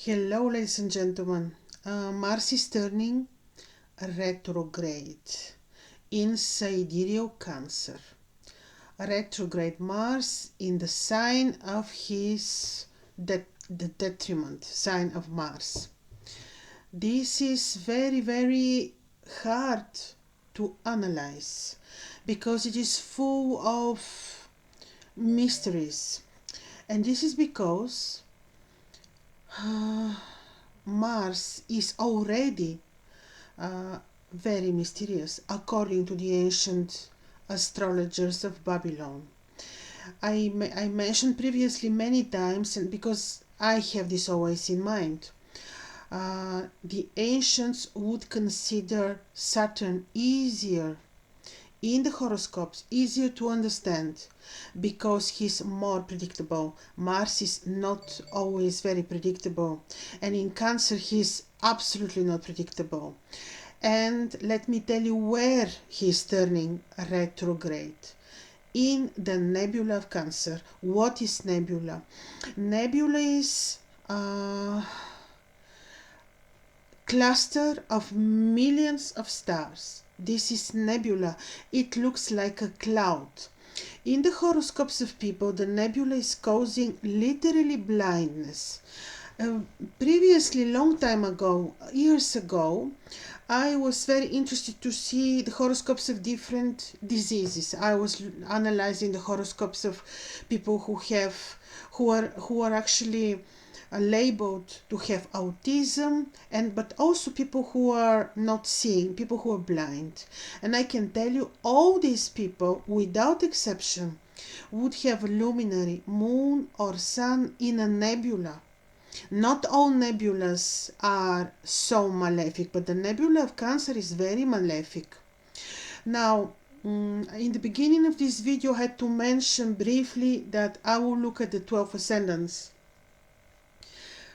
Hello, ladies and gentlemen. Mars is turning retrograde in sidereal Cancer. Retrograde Mars in the sign of his the detriment sign of Mars. This is very, very hard to analyze because it is full of mysteries, and this is because Mars is already very mysterious according to the ancient astrologers of Babylon. I mentioned previously many times, and because I have this always in mind, the ancients would consider Saturn easier in the horoscopes, easier to understand because he's more predictable. Mars is not always very predictable, and in Cancer he's absolutely not predictable. And let me tell you where he's turning retrograde. In the nebula of Cancer. What is nebula? Nebula is a cluster of millions of stars. This is nebula. It looks like a cloud. In the horoscopes of people, the nebula is causing literally blindness. Previously, long time ago, years ago, I was very interested to see the horoscopes of different diseases. I was analyzing the horoscopes of people who are actually labeled to have autism, but also people who are not seeing, people who are blind. And I can tell you, all these people, without exception, would have a luminary, moon or sun in a nebula. Not all nebulas are so malefic, but the nebula of Cancer is very malefic. Now, in the beginning of this video, I had to mention briefly that I will look at the 12 ascendants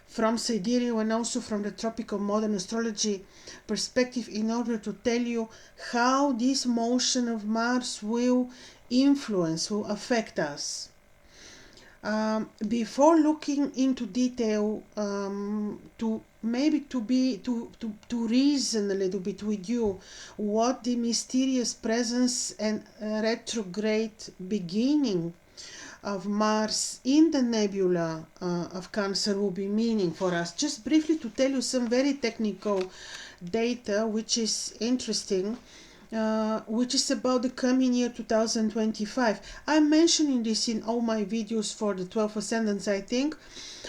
from sidereal and also from the tropical modern astrology perspective in order to tell you how this motion of Mars will affect us. Before looking into detail, to reason a little bit with you what the mysterious presence and retrograde beginning of Mars in the nebula of Cancer will be meaning for us. Just briefly to tell you some very technical data which is interesting. Which is about the coming year 2025. I'm mentioning this in all my videos for the 12 ascendants, I think,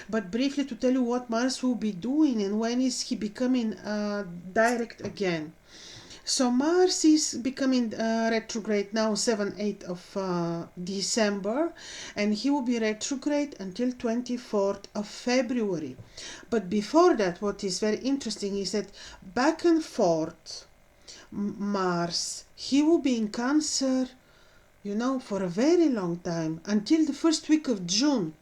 but briefly to tell you what Mars will be doing and when is he becoming direct again. So Mars is becoming retrograde now 7-8 of December, and he will be retrograde until 24th of February. But before that, what is very interesting is that back and forth Mars, he will be in Cancer, for a very long time, until the first week of June.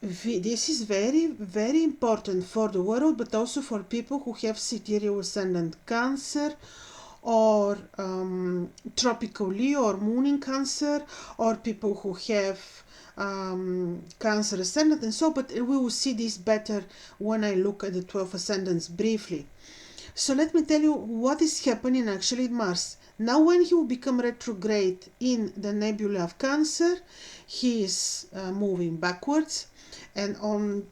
This is very, very important for the world, but also for people who have sidereal ascendant Cancer, or tropical Leo or moon in Cancer, or people who have Cancer ascendant and so, but we will see this better when I look at the 12 ascendants briefly. So let me tell you what is happening actually in Mars. Now when he will become retrograde in the nebula of Cancer, he is moving backwards, and on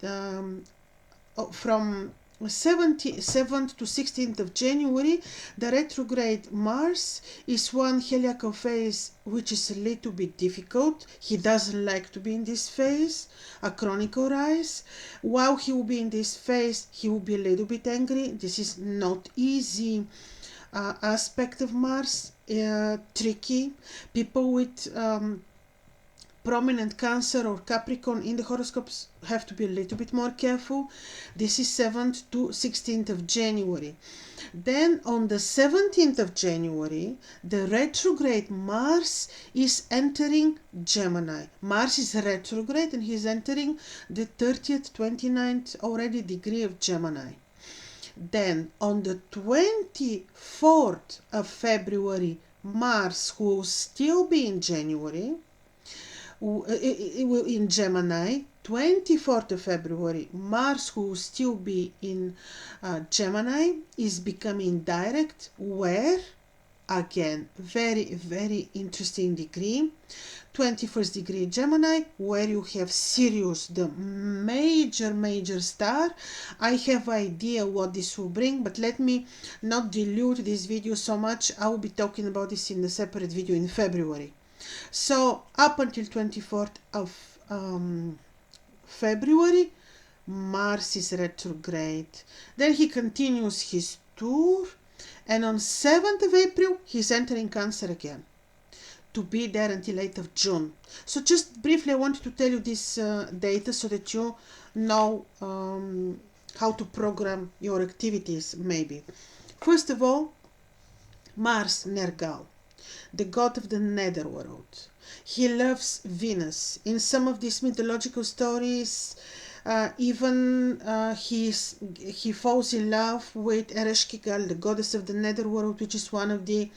from 7th to 16th of January, the retrograde Mars is one heliacal phase which is a little bit difficult. He doesn't like to be in this phase, a chronicle rise. While he will be in this phase, he will be a little bit angry. This is not easy aspect of Mars, tricky. People with prominent Cancer or Capricorn in the horoscopes have to be a little bit more careful. This is 7th to 16th of January. Then on the 17th of January, the retrograde Mars is entering Gemini. Mars is retrograde and he's entering the 30th, 29th already degree of Gemini. Then on the 24th of February, Mars, who will still be in January, in Gemini, 24th of February, Mars, who will still be in Gemini, is becoming direct, where, again, very, very interesting degree. 21st degree Gemini, where you have Sirius, the major star. I have idea what this will bring, but let me not dilute this video so much. I will be talking about this in a separate video in February. So up until 24th of February, Mars is retrograde. Then he continues his tour, and on 7th of April he's entering Cancer again, to be there until 8th of June. So just briefly, I wanted to tell you this data so that you know how to program your activities, maybe. First of all, Mars, Nergal, the god of the netherworld. He loves Venus. In some of these mythological stories, even he falls in love with Ereshkigal, the goddess of the netherworld, which is one of the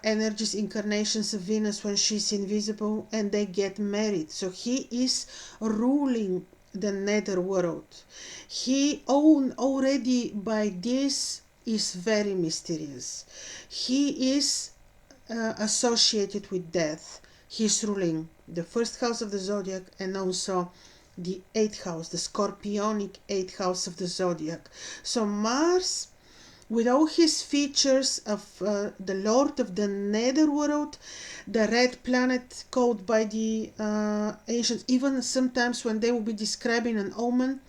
energies, incarnations of Venus when she's invisible, and they get married. So he is ruling the netherworld. He already by this is very mysterious. He is associated with death. He's ruling the first house of the zodiac and also the 8th house, the scorpionic 8th house of the zodiac. So Mars, with all his features of the Lord of the Netherworld, the red planet called by the ancients, even sometimes when they would be describing an omen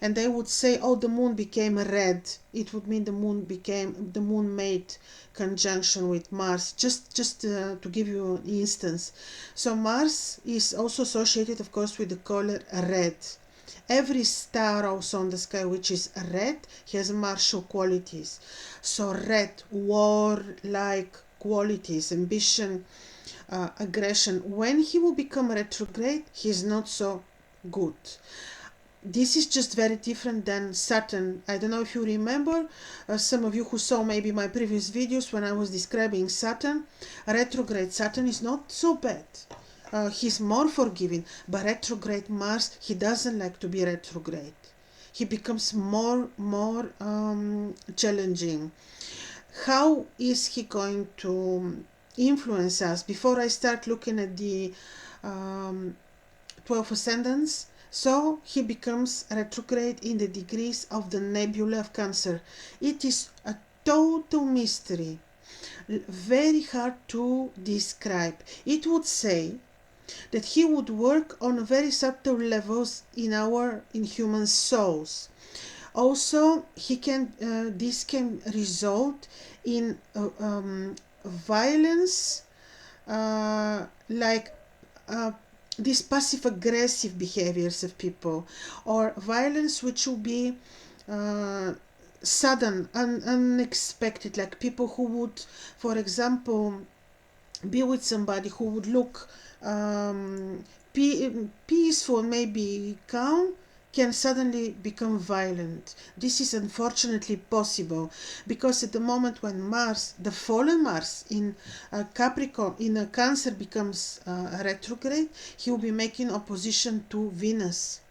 and they would say, oh, the moon became red, it would mean the moon made conjunction with Mars, just to give you an instance. So Mars is also associated, of course, with the color red. Every star also on the sky which is red has martial qualities. So red, war-like qualities, ambition, aggression. When he will become retrograde, he is not so good. This is just very different than Saturn. I don't know if you remember, some of you who saw maybe my previous videos when I was describing Saturn. Retrograde Saturn is not so bad. He's more forgiving, but retrograde Mars, he doesn't like to be retrograde. He becomes more challenging. How is he going to influence us? Before I start looking at the 12 ascendants, so he becomes retrograde in the degrees of the nebula of Cancer. It is a total mystery, very hard to describe. It would say that he would work on very subtle levels in human souls. Also, this can result in violence, like these passive-aggressive behaviors of people, or violence which will be sudden, unexpected, like people who would, for example, be with somebody who would look peaceful, maybe calm, can suddenly become violent. This is unfortunately possible because at the moment when Mars, the fallen Mars in Capricorn, in Cancer becomes retrograde, he will be making opposition to Venus.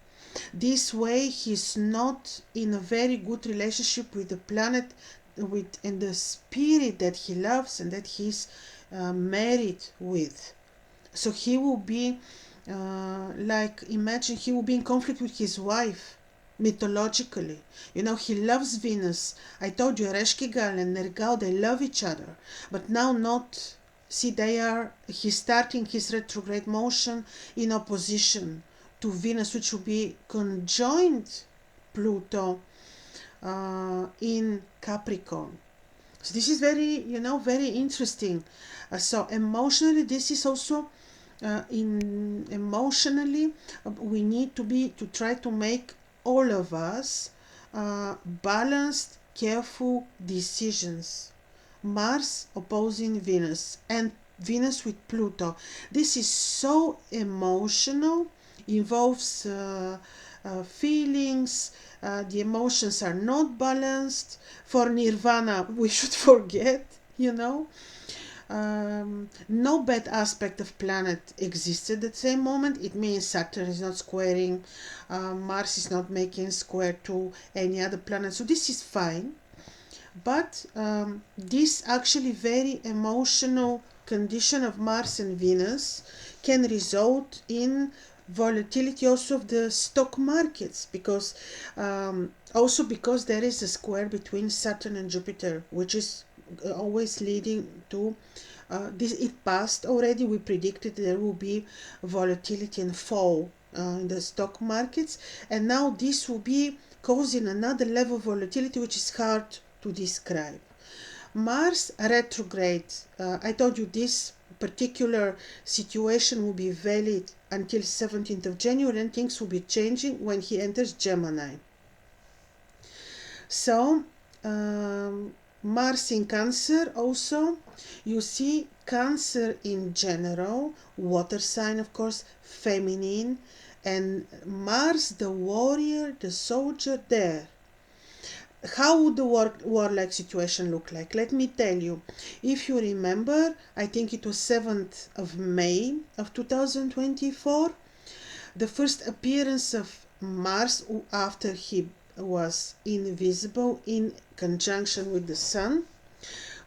This way he's not in a very good relationship with the planet and the spirit that he loves and that he's married with. So he will be imagine he will be in conflict with his wife, mythologically. You know, he loves Venus. I told you, Ereshkigal and Nergal, they love each other. But now not. See, he's starting his retrograde motion in opposition to Venus, which will be conjoined Pluto in Capricorn. So this is very, very interesting. So emotionally, this is also emotionally, we need to try to make all of us balanced, careful decisions. Mars opposing Venus and Venus with Pluto. This is so emotional, involves feelings. The emotions are not balanced. For Nirvana, we should forget, No bad aspect of planet existed at the same moment. It means Saturn is not squaring, Mars is not making square to any other planet, so this is fine. But this actually very emotional condition of Mars and Venus can result in volatility also of the stock markets, because also because there is a square between Saturn and Jupiter, which is always leading to this. It passed already. We predicted there will be volatility and fall in the stock markets, and now this will be causing another level of volatility which is hard to describe. Mars retrograde, I told you this particular situation will be valid until 17th of January, and things will be changing when he enters Gemini. So Mars in Cancer also, you see Cancer in general, water sign of course, feminine, and Mars the warrior, the soldier there. How would the warlike situation look like? Let me tell you. If you remember, I think it was 7th of May of 2024, the first appearance of Mars after he was invisible in conjunction with the Sun.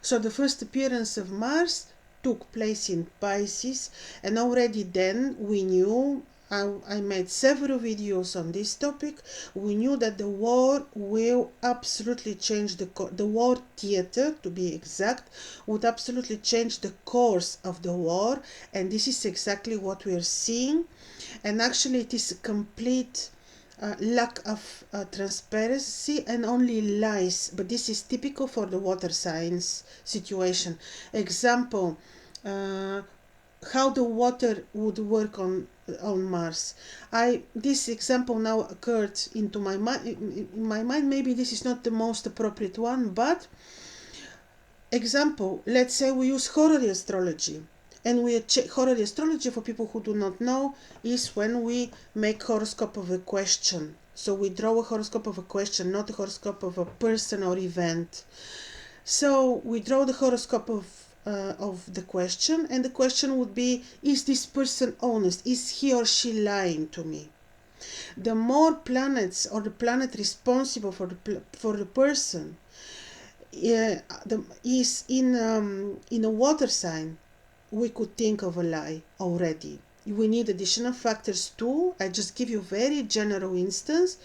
So the first appearance of Mars took place in Pisces, and already then we knew, I made several videos on this topic, we knew that the war will absolutely change the war theater, to be exact, would absolutely change the course of the war, and this is exactly what we are seeing. And actually it is a complete lack of transparency and only lies, but this is typical for the water signs situation. Example, how the water would work on Mars. This example now occurred into my mind. In my mind, maybe this is not the most appropriate one, but example, let's say we use horary astrology, and horary astrology, for people who do not know, is when we make horoscope of a question. So we draw a horoscope of a question, not a horoscope of a person or event. So we draw the horoscope of the question, and the question would be, is this person honest? Is he or she lying to me? The more planets, or the planet responsible for the person is in a water sign, we could think of a lie already. We need additional factors too. I just give you a very general instance,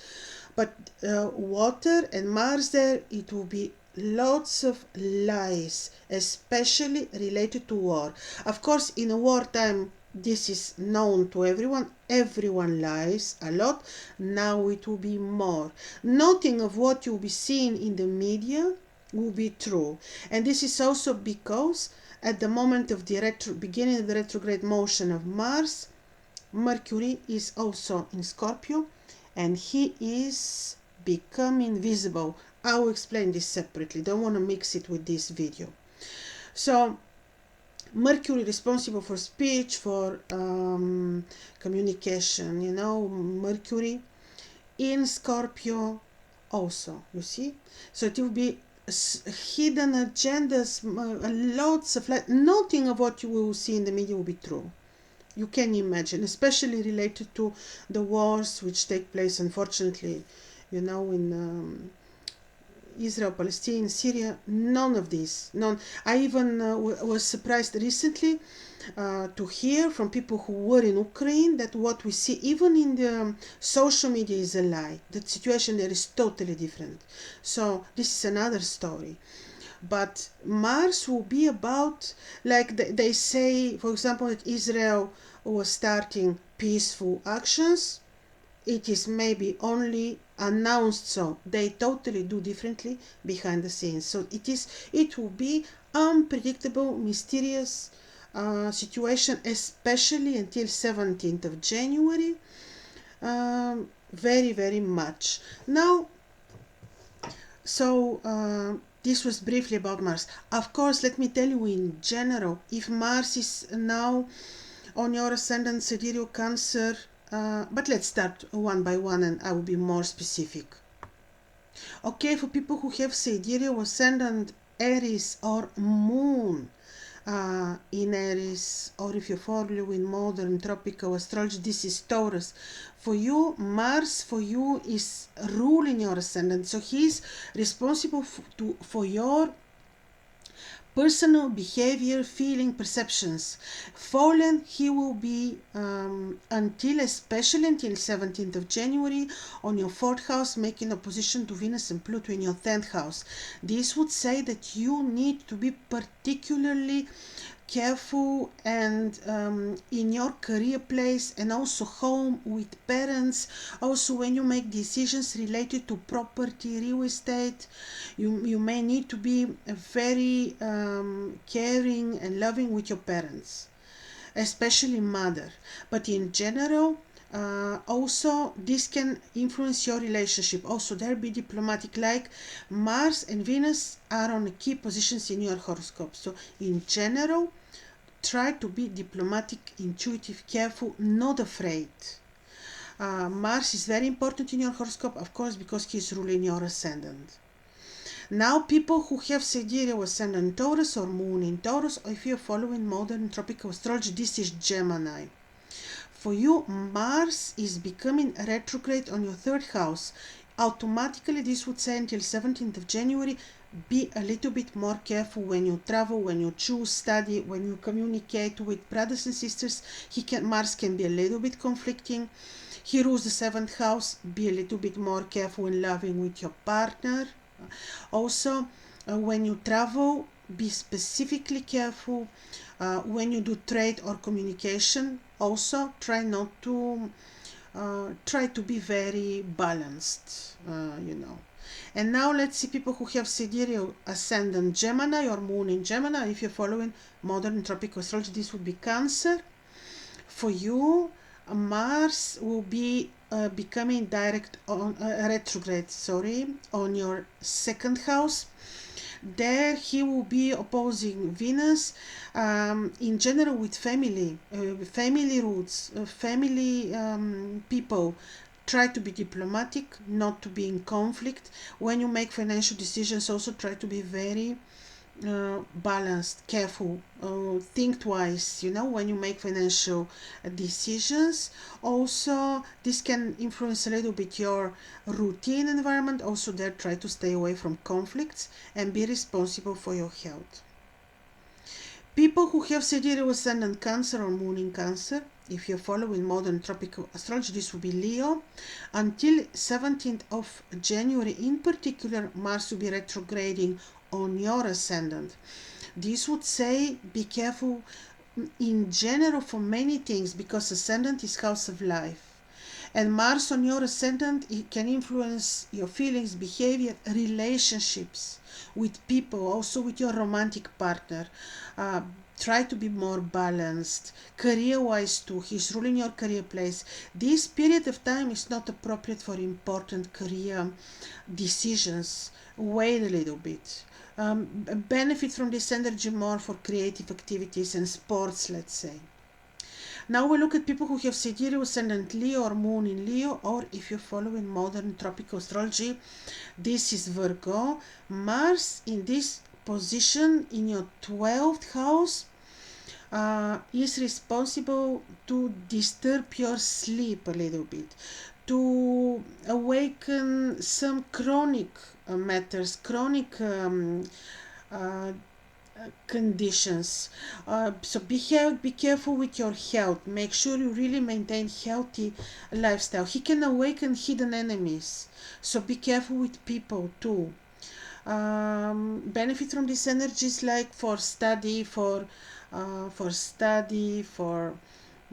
but water and Mars there, it will be lots of lies, especially related to war. Of course, in a wartime, this is known to everyone. Everyone lies a lot. Now it will be more. Nothing of what you'll be seeing in the media will be true. And this is also because at the moment of the beginning of the retrograde motion of Mars, Mercury is also in Scorpio, and he is becoming visible. I will explain this separately. Don't want to mix it with this video. So Mercury responsible for speech, for communication, you know, Mercury in Scorpio also, you see. So it will be hidden agendas, lots of nothing of what you will see in the media will be true. You can imagine, especially related to the wars which take place, unfortunately, you know, in Israel, Palestine, Syria. None of this. None. I even was surprised recently to hear from people who were in Ukraine that what we see even in the social media is a lie. The situation there is totally different. So this is another story. But Mars will be about, like they say, for example, that Israel was starting peaceful actions. It is maybe only announced, so they totally do differently behind the scenes. So it will be unpredictable, mysterious situation, especially until 17th of January. Very, very much. Now, so this was briefly about Mars. Of course, let me tell you in general, if Mars is now on your ascendant, Sidereal, Cancer, but let's start one by one and I will be more specific. Okay, for people who have Sidereal, Ascendant, Aries or Moon in Aries, or if you follow in modern tropical astrology, this is Taurus. For you, Mars for you is ruling your ascendant, so he's responsible for your personal behavior, feeling, perceptions. Fallen, he will be especially until 17th of January on your 4th house, making opposition to Venus and Pluto in your 10th house. This would say that you need to be particularly careful and in your career place and also home with parents. Also, when you make decisions related to property, real estate, you may need to be very caring and loving with your parents, especially mother. But in general, also this can influence your relationship. Also, there be diplomatic, like Mars and Venus are on key positions in your horoscope. So in general, try to be diplomatic, intuitive, careful, not afraid. Mars is very important in your horoscope, of course, because he's ruling your ascendant. Now, people who have sidereal ascendant Taurus or moon in Taurus, or if you're following modern tropical astrology, this is Gemini. For you, Mars is becoming retrograde on your 3rd house. Automatically, this would say until 17th of January, be a little bit more careful when you travel, when you choose study, when you communicate with brothers and sisters. Mars can be a little bit conflicting. He rules the 7th house. Be a little bit more careful and loving with your partner. Also, when you travel, be specifically careful. When you do trade or communication, also try to be very balanced, And now let's see people who have sidereal ascendant Gemini or moon in Gemini. If you're following modern tropical astrology, this would be Cancer. For you, Mars will be becoming retrograde, on your 2nd house. There he will be opposing Venus, in general with family roots, family people. Try to be diplomatic, not to be in conflict. When you make financial decisions, also try to be very balanced, careful, think twice, when you make financial decisions. Also, this can influence a little bit your routine environment. Also, there, try to stay away from conflicts and be responsible for your health. People who have sidereal ascendant Cancer or moon in Cancer, if you're following modern tropical astrology, this will be Leo. Until 17th of January, in particular, Mars will be retrograding on your ascendant. This would say be careful in general for many things, because ascendant is house of life. And Mars on your ascendant, it can influence your feelings, behavior, relationships with people, also with your romantic partner. Try to be more balanced. Career-wise too, he's ruling your career place. This period of time is not appropriate for important career decisions. Wait a little bit. Benefit from this energy more for creative activities and sports, let's say. Now we look at people who have sidereal ascendant Leo or moon in Leo, or if you're following modern tropical astrology, this is Virgo. Mars in this position in your 12th house is responsible to disturb your sleep a little bit, to awaken some chronic matters, chronic conditions. So be careful with your health. Make sure you really maintain healthy lifestyle. He can awaken hidden enemies, so be careful with people too. Benefit from these energies, like for study,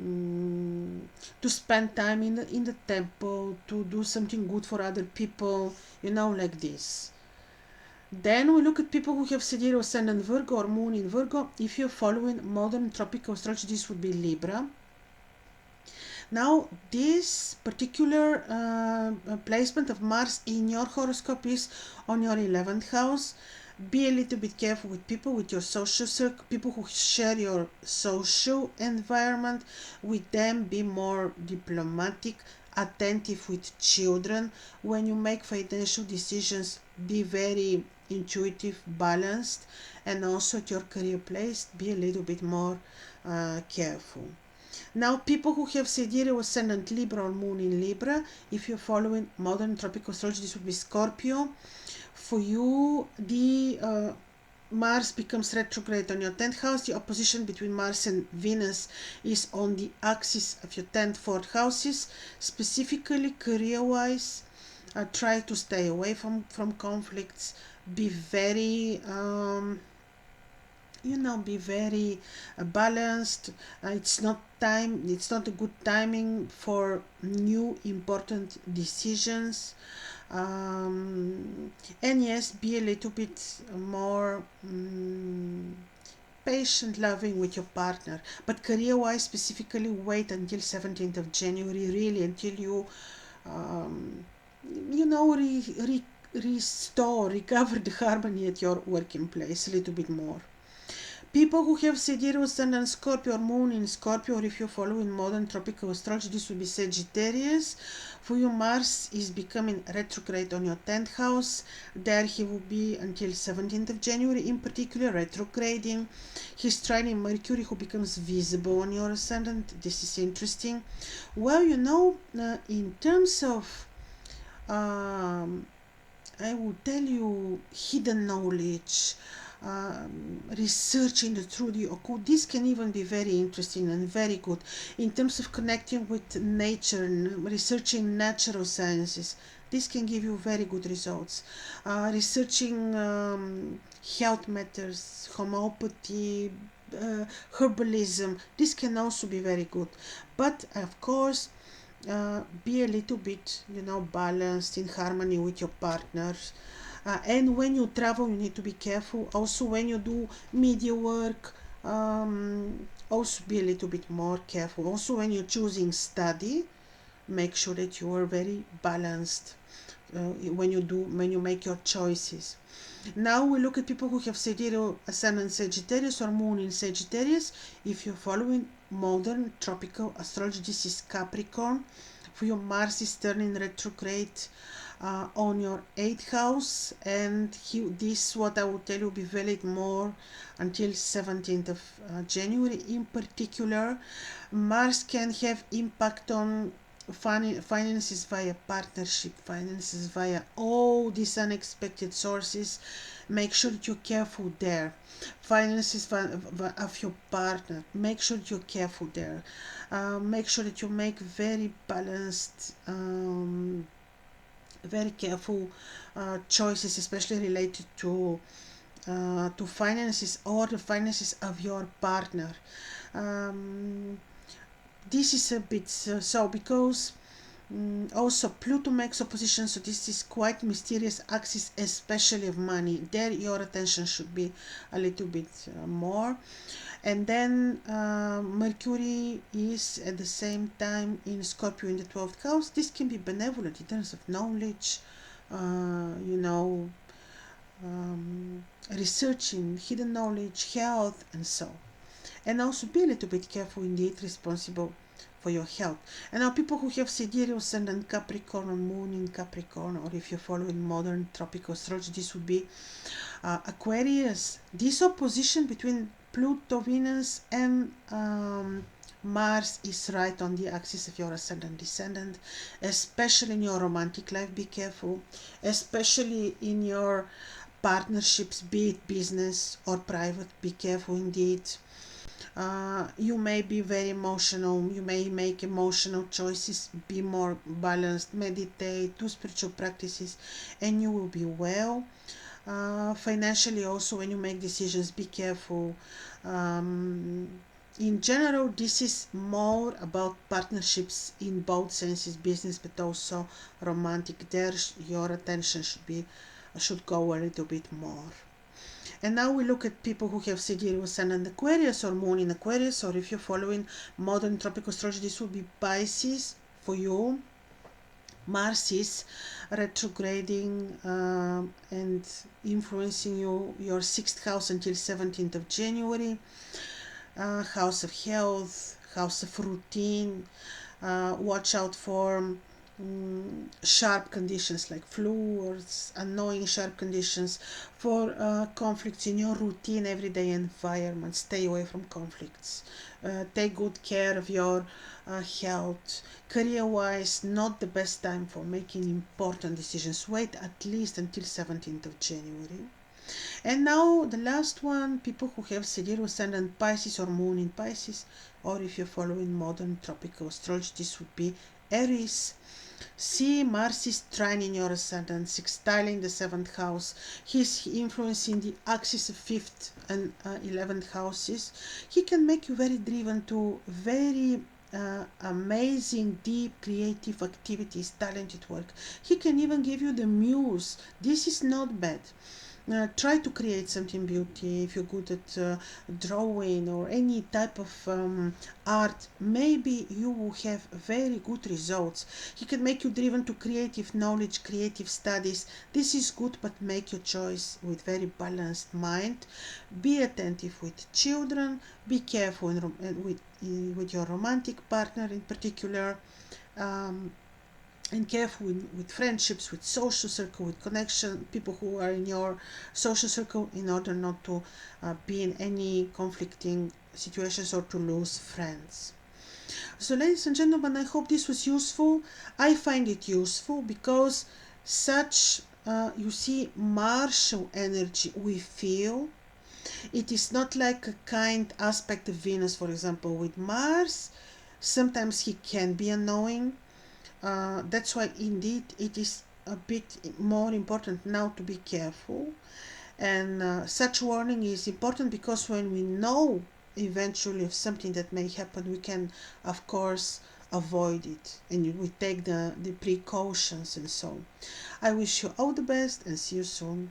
to spend time in the temple, to do something good for other people, like this. Then we look at people who have sidereal ascendant Virgo or moon in Virgo. If you're following modern tropical astrology, this would be Libra. Now, this particular placement of Mars in your horoscope is on your 11th house. Be a little bit careful with people, with your social circle, people who share your social environment. With them, be more diplomatic, attentive with children. When you make financial decisions, be very intuitive, balanced, and also at your career place, be a little bit more careful. Now, people who have sidereal ascendant Libra or moon in Libra, if you're following modern tropical astrology, this would be Scorpio. For you, the Mars becomes retrograde on your 10th house. The opposition between Mars and Venus is on the axis of your 10th, 4th houses. Specifically, career-wise, try to stay away from conflicts. Be very be very balanced. It's not a good timing for new important decisions. And yes, be a little bit more patient, loving with your partner. But career wise, specifically, wait until 17th of January, really, until you recover the harmony at your working place a little bit more. People who have sidereal ascendant Scorpio or moon in Scorpio, or if you're following modern tropical astrology, this will be Sagittarius. For you, Mars is becoming retrograde on your 10th house. There he will be until 17th of January, in particular retrograding. He's trining Mercury, who becomes visible on your ascendant. This is interesting. Well, in terms of I will tell you hidden knowledge, researching the through the occult. This can even be very interesting and very good in terms of connecting with nature and researching natural sciences. This can give you very good results. Researching health matters, homeopathy, herbalism. This can also be very good. But of course, be a little bit, balanced, in harmony with your partners. And when you travel, you need to be careful. Also, when you do media work, also be a little bit more careful. Also, when you're choosing study, make sure that you are very balanced when you make your choices. Now we look at people who have sidereal ascendant Sagittarius or moon in Sagittarius. If you're following modern tropical astrology, this is Capricorn. For your Mars is turning retrograde on your 8th house, and this, what I will tell you, will be valid more until 17th of January. In particular, Mars can have impact on finances via partnership, finances via all these unexpected sources. Make sure that you're careful there. Finances of your partner, make sure that you're careful there. Make sure that you make very balanced, very careful choices, especially related to finances or the finances of your partner. This is a bit so because also Pluto makes opposition, so this is quite mysterious axis, especially of money. There your attention should be a little bit more. And then Mercury is at the same time in Scorpio in the 12th house. This can be benevolent in terms of knowledge, researching hidden knowledge, health, and so. And also be a little bit careful, indeed, responsible for your health. And now people who have sidereal ascendant Capricorn or moon in Capricorn, or if you're following modern tropical astrology, this would be Aquarius. This opposition between Pluto, Venus, and Mars is right on the axis of your ascendant descendant, especially in your romantic life. Be careful, especially in your partnerships, be it business or private. Be careful indeed. You may be very emotional, you may make emotional choices. Be more balanced, meditate, do spiritual practices, and you will be well. Financially also, when you make decisions, be careful. In general, this is more about partnerships in both senses, business but also romantic. There your attention should go a little bit more. And now we look at people who have sidereal ascendant Aquarius or moon in Aquarius, or if you're following modern tropical astrology, this will be Pisces for you. Mars is retrograding and influencing your 6th house until 17th of January. House of health, house of routine. Watch out for sharp conditions like flu or annoying sharp conditions, for conflicts in your routine everyday environment. Stay away from conflicts. Take good care of your health. Career wise, not the best time for making important decisions. Wait at least until 17th of January. And now the last one, people who have sidereal ascendant Pisces or moon in Pisces, or if you're following modern tropical astrology, this would be Aries. See, Mars is trining your ascendant, sextiling the 7th house. He's influencing the axis of 5th and 11th houses. He can make you very driven to very amazing, deep, creative activities, talented work. He can even give you the muse. This is not bad. Try to create something beauty. If you're good at drawing or any type of art, maybe you will have very good results. He can make you driven to creative knowledge, creative studies. This is good, but make your choice with very balanced mind. Be attentive with children. Be careful with your romantic partner in particular. And careful with friendships, with social circle, with connection, people who are in your social circle, in order not to be in any conflicting situations or to lose friends. So ladies and gentlemen, I hope this was useful. I find it useful because such you see, martial energy we feel. It is not like a kind aspect of Venus, for example, with Mars. Sometimes he can be annoying. That's why indeed it is a bit more important now to be careful. And such warning is important because when we know eventually of something that may happen, we can of course avoid it, and we take the precautions and so on. I wish you all the best and see you soon.